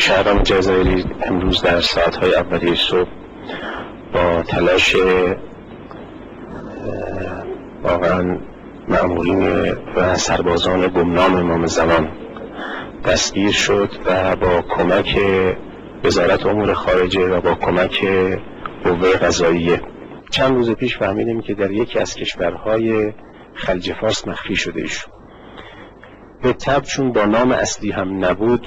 شهرام جزایری امروز در ساعت‌های اولیه صبح با تلاش واقعا مأمورین و سربازان گمنام امام زمان دستگیر شد و با کمک وزارت امور خارجه و با کمک قوه قضاییه. چند روز پیش فهمیدیم که در یکی از کشورهای خلیج فارس مخفی شده ایشون. به طبع چون با نام اصلی هم نبود،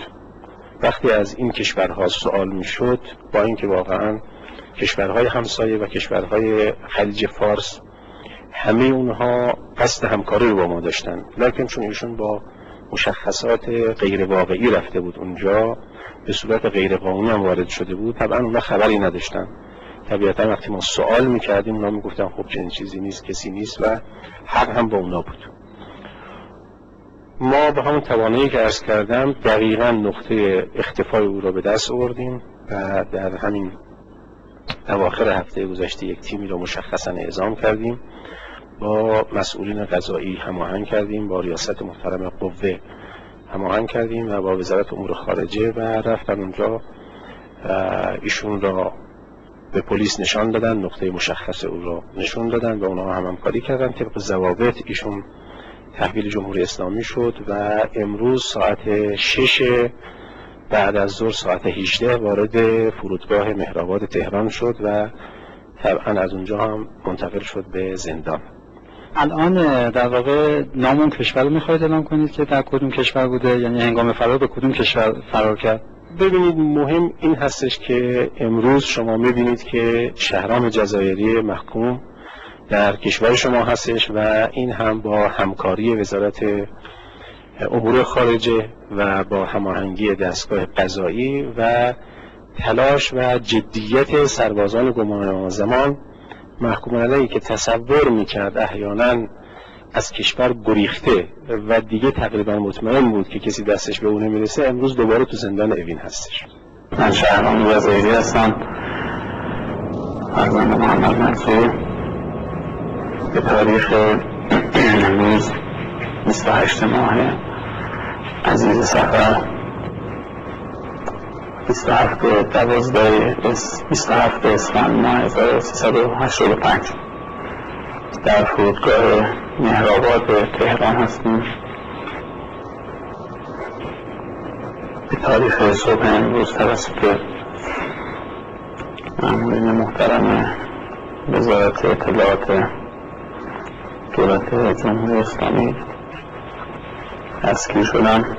وقتی از این کشورها سوال میشد، با اینکه واقعا کشورهای همسایه و کشورهای خلیج فارس همه اونها قصد همکاری رو با ما داشتن، لکن چون ایشون با مشخصات غیر واقعی رفته بود اونجا، به صورت غیر قانونی هم وارد شده بود، طبعا اونها خبری نداشتن. طبیعتا وقتی ما سوال میکردیم اونا میگفتن خب چنین چیزی نیست، کسی نیست و حق هم با اونا بود. ما به همون توانایی که عرض کردم دقیقا نقطه اختفای او را به دست آوردیم و در همین اواخر هفته گذشته یک تیمی را مشخصا اعزام کردیم، با مسئولین قضایی هماهنگ کردیم، با ریاست محترم قوه هماهنگ کردیم و با وزارت امور خارجه و رفتن اونجا ایشون را به پلیس نشان دادن، نقطه مشخص او را نشون دادن و اونها هم همکاری کردن. طبق ضوابط ایشون تحویل جمهوری اسلامی شد و امروز ساعت 6 بعد از ظهر ساعت 18 وارد فرودگاه مهرآباد تهران شد و طبعا از اونجا هم منتقل شد به زندان. الان در واقع نام اون کشور رو میخواید اعلام کنید که در کدوم کشور بوده، یعنی هنگام فرار به کدوم کشور فرار کرد؟ ببینید، مهم این هستش که امروز شما میبینید که شهرام جزایری محکوم در کشور شما هستش و این هم با همکاری وزارت امور خارجه و با هماهنگی دستگاه قضایی و تلاش و جدیت سربازان گمنام امام زمان محکوم علیه که تصور میکرد احیانا از کشور گریخته و دیگه تقریبا مطمئن بود که کسی دستش به اون نمیرسه، امروز دوباره تو زندان اوین هستش. من شهرام جزایری هستم، فرزند محمد منصور. به تاریخ امروز 28 ماه عزیز سفر 27 اسفند ماه 1385 در فرودگاه مهرآباد تهران هستیم. به تاریخ صبح امروز توسط مأمورین محترم وزارت اطلاعات دولت جمهوری اسلامی دستگیر شدم.